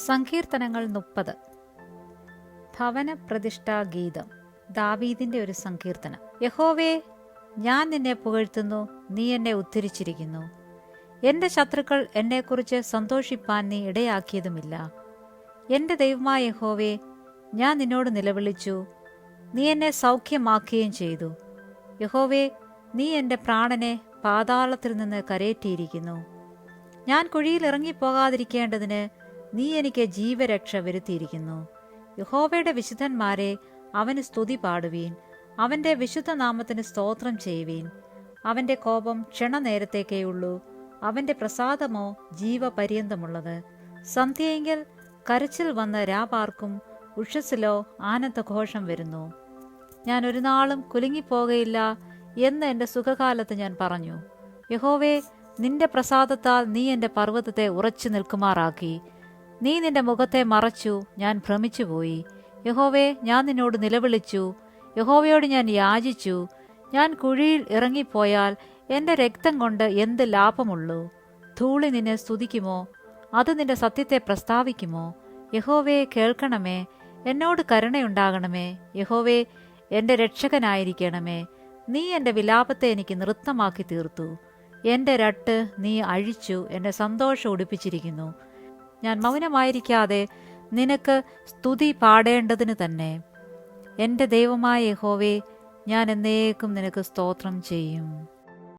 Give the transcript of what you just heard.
സങ്കീർത്തനങ്ങൾ 30. ഭവന പ്രതിഷ്ഠാ ഗീതം. ദാവീദിന്റെ ഒരു സങ്കീർത്തനം. യഹോവേ, ഞാൻ നിന്നെ പുകഴ്ത്തുന്നു, നീ എന്നെ ഉദ്ധരിച്ചിരിക്കുന്നു. എന്റെ ശത്രുക്കൾ എന്നെക്കുറിച്ച് സന്തോഷിപ്പാൻ നീ ഇടയാക്കിയതുമില്ല. എന്റെ ദൈവമായ യഹോവേ, ഞാൻ നിന്നോട് നിലവിളിച്ചു, നീ എന്നെ സൗഖ്യമാക്കുകയും ചെയ്തു. യഹോവേ, നീ എന്റെ പ്രാണനെ പാതാളത്തിൽ നിന്ന് കരയേറ്റിയിരിക്കുന്നു. ഞാൻ കുഴിയിൽ ഇറങ്ങിപ്പോകാതിരിക്കേണ്ടതിന് നീ എനിക്ക് ജീവരക്ഷ വരുത്തിയിരിക്കുന്നു. യഹോവയുടെ വിശുദ്ധന്മാരെ, അവന് സ്തുതി പാടുവീൻ. അവന്റെ വിശുദ്ധ നാമത്തിന് സ്തോത്രം ചെയ്യുവീൻ. അവന്റെ കോപം ക്ഷണനേരത്തേക്കേയുള്ളൂ, അവന്റെ പ്രസാദമോ ജീവപര്യന്തമുള്ളത്. സന്ധ്യയെങ്കിൽ കരച്ചിൽ വന്ന് രാപാർക്കും, ഉഷസ്സിലോ ആനന്ദഘോഷം വരുന്നു. ഞാൻ ഒരു നാളും കുലുങ്ങിപ്പോകയില്ല എന്ന് എൻ്റെ സുഖകാലത്ത് ഞാൻ പറഞ്ഞു. യഹോവേ, നിന്റെ പ്രസാദത്താൽ നീ എൻ്റെ പർവ്വതത്തെ ഉറച്ചു നിൽക്കുമാറാക്കി. നീ നിന്റെ മുഖത്തെ മറച്ചു, ഞാൻ ഭ്രമിച്ചുപോയി. യഹോവേ, ഞാൻ നിന്നോട് നിലവിളിച്ചു, യഹോവയോട് ഞാൻ യാചിച്ചു. ഞാൻ കുഴിയിൽ ഇറങ്ങിപ്പോയാൽ എൻ്റെ രക്തം കൊണ്ട് എന്ത് ലാഭമുള്ളൂ? ധൂളി നിന്നെ സ്തുതിക്കുമോ? അത് നിന്റെ സത്യത്തെ പ്രസ്താവിക്കുമോ? യഹോവേ, കേൾക്കണമേ, എന്നോട് കരുണയുണ്ടാകണമേ. യഹോവേ, എൻ്റെ രക്ഷകനായിരിക്കണമേ. നീ എൻ്റെ വിലാപത്തെ എനിക്ക് നൃത്തമാക്കി തീർത്തു. എൻ്റെ രട്ട് നീ അഴിച്ചു, എൻ്റെ സന്തോഷം ഉടുപ്പിച്ചിരിക്കുന്നു. ഞാൻ മൗനമായിരിക്കാതെ നിനക്ക് സ്തുതി പാടേണ്ടതിന് തന്നെ. എൻ്റെ ദൈവമായ യഹോവേ, ഞാൻ എന്നേക്കും നിനക്ക് സ്തോത്രം ചെയ്യും.